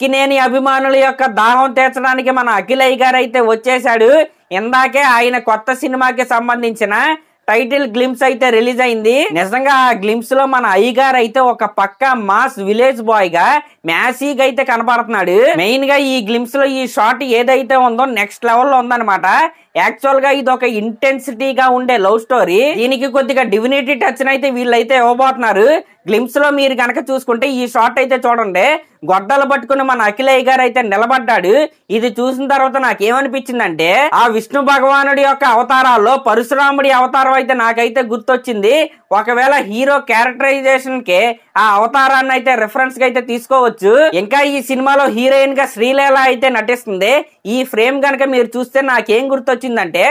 అక్కినేని అభిమానుల యొక్క దాహం తీర్చడానికి మన అఖిలయ్య గారు అయితే వచ్చేసాడు. ఇందాకే ఆయన కొత్త సినిమాకి సంబంధించిన టైటిల్ గ్లిమ్స్ అయితే రిలీజ్ అయింది. నిజంగా ఆ గ్లిమ్స్ లో మన అయ్య గారు అయితే ఒక పక్క మాస్ విలేజ్ బాయ్ గా మ్యాసీగా అయితే కనపడుతున్నాడు. మెయిన్ గా ఈ గ్లిమ్స్ లో ఈ షాట్ ఏదైతే ఉందో నెక్స్ట్ లెవెల్ లో ఉందన్నమాట. యాక్చువల్ గా ఇది ఒక ఇంటెన్సిటీగా ఉండే లవ్ స్టోరీ. దీనికి కొద్దిగా డివినిటీ టచ్ అయితే వీళ్ళైతే ఇవ్వబోతున్నారు. గ్లిమ్స్ లో మీరు కనుక చూసుకుంటే ఈ షాట్ అయితే చూడండి, గొడ్డలు పట్టుకుని మన అఖిలయ్య గారు అయితే నిలబడ్డాడు. ఇది చూసిన తర్వాత నాకేమనిపించిందంటే ఆ విష్ణు భగవానుడి యొక్క అవతారాల్లో పరశురాముడి అవతారం అయితే నాకైతే గుర్తొచ్చింది. ఒకవేళ హీరో క్యారెక్టరైజేషన్ కి ఆ అవతారాన్ని అయితే రిఫరెన్స్ గా అయితే తీసుకోవచ్చు. ఇంకా ఈ సినిమాలో హీరోయిన్ గా శ్రీలీల అయితే నటిస్తుంది. ఈ ఫ్రేమ్ గనక మీరు చూస్తే నాకేం గుర్తొచ్చిందంటే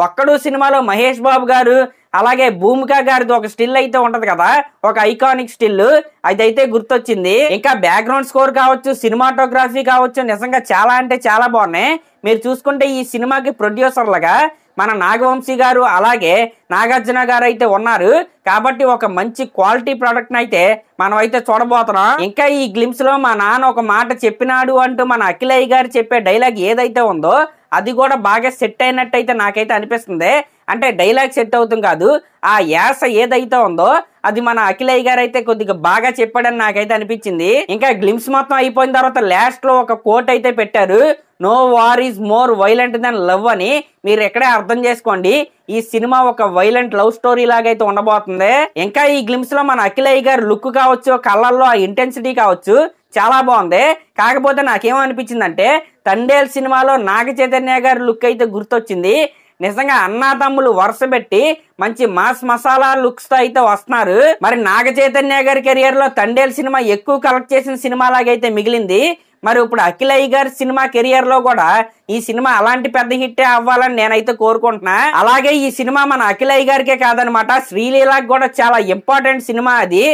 ఒక్కడు సినిమాలో మహేష్ బాబు గారు అలాగే భూమిక గారిది ఒక స్టిల్ అయితే ఉంటది కదా, ఒక ఐకానిక్ స్టిల్, అదైతే గుర్తొచ్చింది. ఇంకా బ్యాక్గ్రౌండ్ స్కోర్ కావచ్చు, సినిమాటోగ్రఫీ కావచ్చు, నిజంగా చాలా అంటే చాలా బాగున్నాయి. మీరు చూసుకుంటే ఈ సినిమాకి ప్రొడ్యూసర్లుగా మన నాగవంశీ గారు అలాగే నాగార్జున గారు అయితే ఉన్నారు. కాబట్టి ఒక మంచి క్వాలిటీ ప్రోడక్ట్ అయితే మనం అయితే చూడబోతున్నాం. ఇంకా ఈ గ్లిమ్స్ లో మా నాన్న ఒక మాట చెప్పినాడు అంటూ మన అఖిలయ్య గారు చెప్పే డైలాగ్ ఏదైతే ఉందో అది కూడా బాగా సెట్ అయినట్టు అయితే నాకైతే అనిపిస్తుంది. అంటే డైలాగ్ సెట్ అవుతుంది కాదు, ఆ యాస ఏదైతే ఉందో అది మన అఖిలయ్య గారు అయితే కొద్దిగా బాగా చెప్పాడని నాకైతే అనిపించింది. ఇంకా గ్లిమ్స్ మొత్తం అయిపోయిన తర్వాత లాస్ట్ లో ఒక కోట్ అయితే పెట్టారు, no war is more violent than love అని. మీరు ఎక్కడే అర్థం చేసుకోండి, ఈ సినిమా ఒక వైలెంట్ లవ్ స్టోరీ లాగైతే ఉండబోతుంది. ఇంకా ఈ గ్లిమ్స్ లో మన అఖిలయ్య గారు లుక్ కావచ్చు, కళ్ళల్లో ఆ ఇంటెన్సిటీ కావచ్చు, చాలా బాగుంది. కాకపోతే నాకేమనిపించిందంటే తండేల్ సినిమాలో నాగ చైతన్య గారి లుక్ అయితే గుర్తొచ్చింది. నిజంగా అన్నాతమ్ములు వరుస పెట్టి మంచి మాస్ మసాలా లుక్స్ తో అయితే వస్తున్నారు. మరి నాగ చైతన్య గారి కెరియర్ లో తండేల్ సినిమా ఎక్కువ కలెక్ట్ చేసిన సినిమా లాగైతే మిగిలింది. మరి ఇప్పుడు అఖిలయ్య గారి సినిమా కెరియర్ లో కూడా ఈ సినిమా అలాంటి పెద్ద హిట్టే అవ్వాలని నేనైతే కోరుకుంటున్నా. అలాగే ఈ సినిమా మన అఖిలయ్య గారికే కాదనమాట, శ్రీలీలకి కూడా చాలా ఇంపార్టెంట్ సినిమా అది.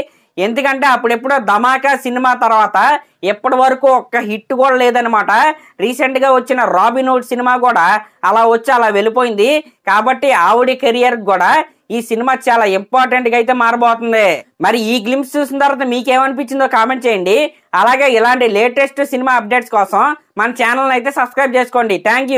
ఎందుకంటే అప్పుడెప్పుడో ధమాకా సినిమా తర్వాత ఎప్పటి వరకు ఒక్క హిట్ కూడా లేదనమాట. రీసెంట్ గా వచ్చిన రాబిన్ హుడ్ సినిమా కూడా అలా వచ్చి అలా వెళ్ళిపోయింది. కాబట్టి ఆవిడ కెరియర్ కూడా ఈ సినిమా చాలా ఇంపార్టెంట్ గా అయితే మారబోతుంది. మరి ఈ గ్లిమ్స్ చూసిన తర్వాత మీకేమనిపించిందో కామెంట్ చేయండి. అలాగే ఇలాంటి లేటెస్ట్ సినిమా అప్డేట్స్ కోసం మన ఛానల్ అయితే సబ్స్క్రైబ్ చేసుకోండి. Thank you.